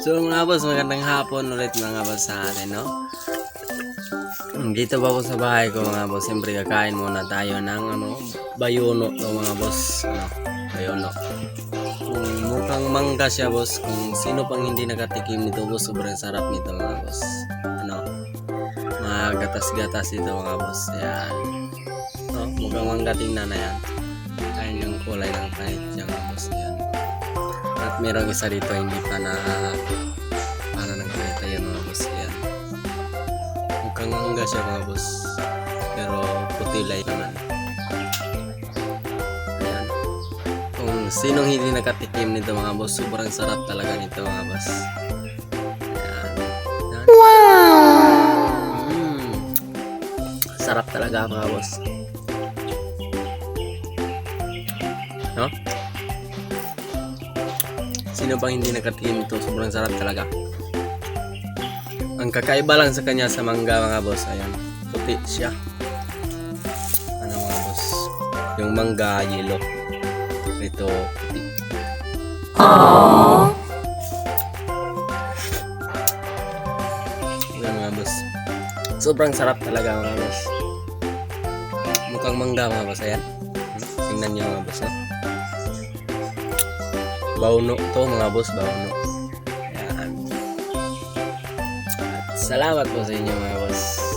So mga boss, magandang hapon ulit mga boss sa atin, no? Dito ba ako sa bahay ko mga boss, siyempre kakain muna tayo ng bayuno to mga boss. Bayuno. Mukhang mangga siya boss. Kung sino pang hindi nakatikim nito boss, sobrang sarap nito mga boss. Magatas-gatas ito mga boss. Yan. Mukhang mangga, tingnan na yan. Ayan yung kulay ng kahit siya mga boss. Yan. At merong isa dito hindi pa na nakita yan mga boss. Yan. Mukhang mangga siya mga boss, pero puti light naman. Ayan. Kung sinong hindi nakatikim nito mga boss, sobrang sarap talaga nito mga boss. Ayan. Ayan. Wow! Sarap talaga mga boss. No? Sino pang hindi nakatikim nito, sobrang sarap talaga. Ang kakaiba lang sa kanya sa mangga mga boss, ayan, puti siya. Mga boss, yung mangga yellow, ito puti. Ayan mga boss, sobrang sarap talaga mga boss. Mukhang mangga mga boss, ayan. Tingnan nyo mga boss, no? Bauno to mga boss, bauno. Ayan. Salamat po sa inyo mga boss.